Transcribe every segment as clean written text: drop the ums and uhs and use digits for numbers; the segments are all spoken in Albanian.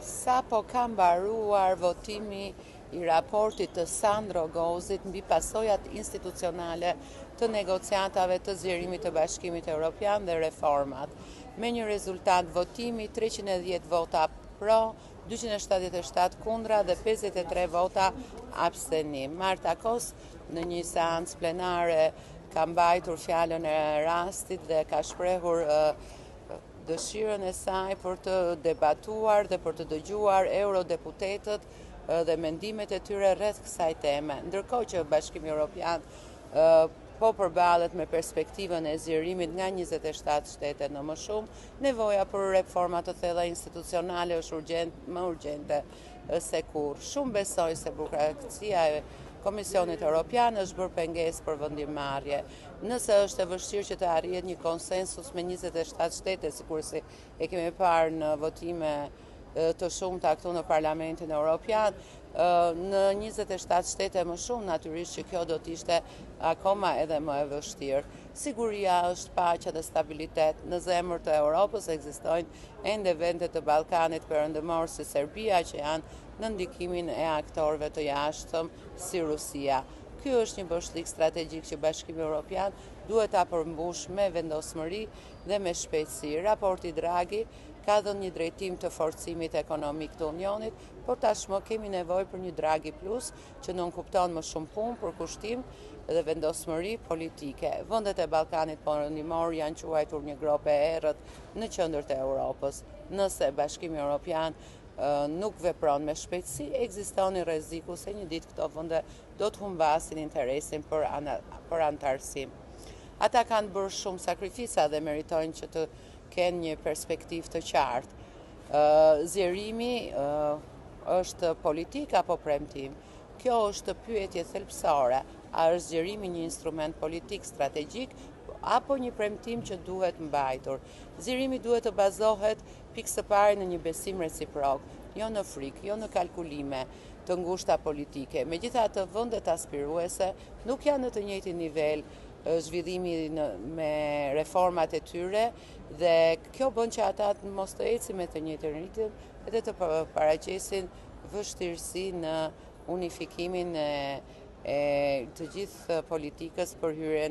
Sa po ka mbaruar votimi I raportit të Sandro Gozit mbi pasojat institucionale të negociatave të zgjerimit të Bashkimit Evropian dhe reformat, me një rezultat votimi 310 vota pro, 277 kundra dhe 53 vota abstenim. Marta Kos në një seancë plenare ka mbajtur fjalën e rastit dhe ka shprehur dëshirën e saj për të debatuar dhe për të dëgjuar eurodeputetët dhe mendimet e tyre rreth kësaj teme. Ndërkohë që Bashkimi Evropian po përballet me perspektivën e zgjerimit nga 27 shtete në më shumë, nevoja për reforma të thella institucionale është më urgjente se kurrë. Shumë besoj se burokracia e Komisionit Evropian është bërë pengesë për vendimmarrje. Nëse është e vështirë që të arrihet një konsensus me 27 shtete, sikurse e kemi parë në votime të shumta këtu në Parlamentin Evropian, në 27 shtete më shumë, natyrisht që kjo do të ishte akoma edhe më e vështirë. Siguria është paqja dhe stabilitet. Në zemër të Europës ekzistojnë ende vende të Ballkanit Perëndimor si Serbia që janë në ndikimin e aktorëve të jashtëm si Rusia. Ky është një boshlik strategjik që Bashkimi Evropian duhet ta përmbush me vendosmëri dhe me shpejtësi. Raporti Draghi ka dhënë një drejtim të forcimit ekonomik të Unionit, por tashmë kemi nevojë për një Draghi Plus që nënkupton më shumë punë për kushtim dhe vendosmëri politike. Vendet e Ballkanit Perëndimor janë quajtur një grope e errët në qendër të Europës. Nëse Bashkimi Evropian nuk vepron me shpejtësi, ekziston i rreziku se një ditë këto vende do të humbasin interesin për antarësim. Ata kanë bërë shumë sakrifisa dhe meritojnë që të kenë një perspektivë të qartë. Zgjerimi është politik apo premtim? Kjo është pyetje thelbësore. A është zgjerimi një instrument politik strategjik apo një premtim që duhet mbajtur? Zgjerimi duhet të bazohet pikë së pari në një besim reciprok, jo në frikë, jo në kalkulime të ngushta politike. Megjithatë, vendet aspiruese nuk janë në të njëjtin nivel zhvillimi me reformat e tyre dhe kjo bën që ata mos të ecin me të njëjtin ritëm edhe të paraqesin vështirësi në unifikimin e të gjithë politikës për hyrje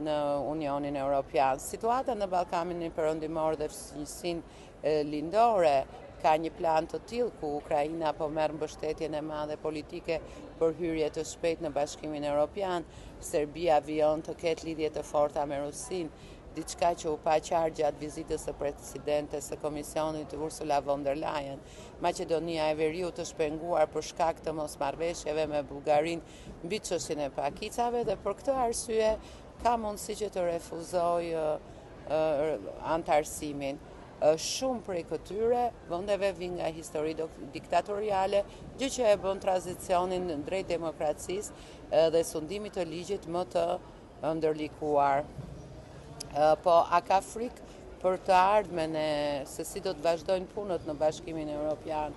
në Unionin Evropian. Situata në Ballkanin Perëndimor dhe fëmijësinë lindore ka një plan të tillë ku Ukraina po merr mbështetjen e madhe politike për hyrje të shpejtë në Bashkimin Evropian, Serbia vijon të ketë lidhje të forta me Rusinë, diçka që u pa qartë gjatë vizitës së presidentes së Komisionit Ursula von der Leyen. Maqedonia e Veriut është penguar për shkak të mosmarrëveshjeve me Bullgarinë mbi çështjen e pakicave dhe për këtë arsye ka mundësi që të refuzojë antarësimin. Shumë prej këtyre vendeve vijnë nga histori diktatoriale, gjë që e bën tranzicionin drejt demokracisë dhe sundimit të ligjit më të ndërlikuar. Po a ka frikë për të ardhmen se si do të vazhdojnë punët në Bashkimin Evropian?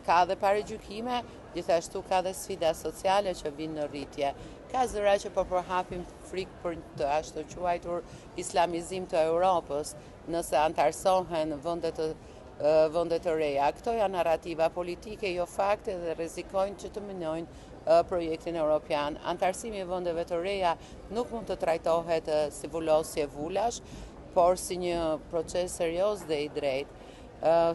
Ka dhe paragjykime, gjithashtu ka dhe sfida sociale që vinë në rritje. Ka zëra që po përhapim frikë për të ashtu quajtur islamizim të Europës, nëse antarësohen vende të reja. Këto janë narrativa politike, jo fakte dhe rrezikojnë që të minojnë projektin evropian. Antarësimi i vendeve të reja nuk mund të trajtohet si vulosje vulash, por si një proces serioz dhe i drejtë.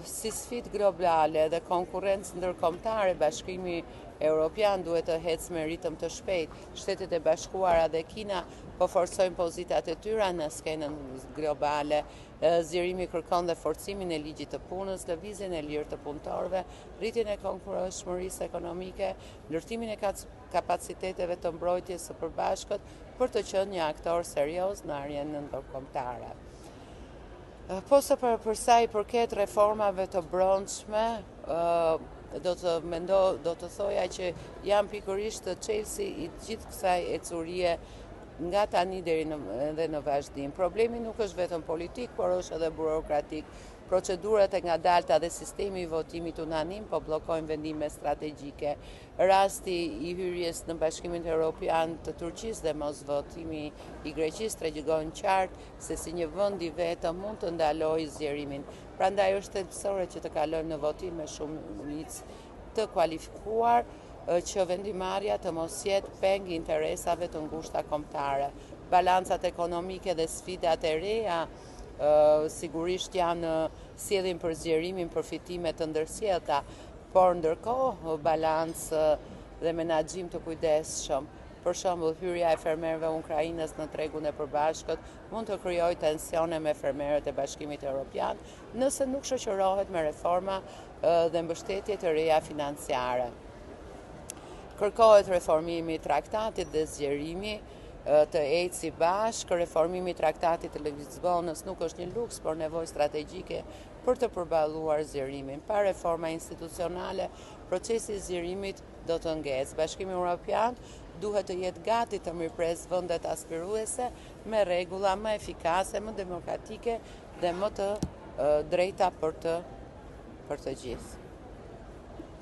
Si sfidë globale dhe konkurrencë ndërkombëtare, Bashkimi Evropian duhet të ecë me ritëm të shpejtë. Shtetet e Bashkuara dhe Kina po forcojnë pozitat e tyre në skenën globale. Zgjerimi kërkon dhe forcimin e ligjit të punës, lëvizjen e lirë të punëtorëve, rritjen e konkurrenshmërisë ekonomike, ndërtimin e kapaciteteve të mbrojtjes së përbashkët për të qenë një aktor serioz në arjenën ndërkombëtare. Po për sa i përket reformave të brendshme, do të thoja që jam pikërisht të çelësi i gjithë kësaj ecurie nga tani deri në vazhdim. Problemi nuk është vetëm politik, por është edhe burokratik. procedurat e ngadalta dhe sistemi i votimit unanim po bllokojnë vendime strategjike. Rasti i hyrjes në Bashkimin Evropian të Turqisë dhe mos votimi i Greqisë tregojnë qartë se si një vend i vetëm mund të ndalojë zgjerimin. Prandaj është thelbësore që të kalojmë në votim me shumicë të kualifikuar, që vendimarrja të mos jetë peng interesave të ngushta kombëtare. Balancat ekonomike dhe sfidat e reja sigurisht sjellin për zgjerimin përfitime të ndërsjellta, por ndërkohë balancë dhe menaxhim të kujdesshëm. Për shembull, hyrja e fermerëve ukrainës në tregun e përbashkët mund të krijojë tensione me fermerët e Bashkimit Evropian nëse nuk shoqërohet me reforma dhe mbështetje të reja financiare. Kërkohet reformimi i traktatit dhe zgjerimi të ecë bashkë. Reformimi i traktatit të Lisbonës nuk është një luks, por nevojë strategjike për të përballuar zgjerimin. Pa reforma institucionale, procesi i zgjerimit do të ngecë. Bashkimi Evropian duhet të jetë gati të mirëpresë vendet aspiruese me rregulla më efikase, më demokratike dhe më të drejta për të gjithë.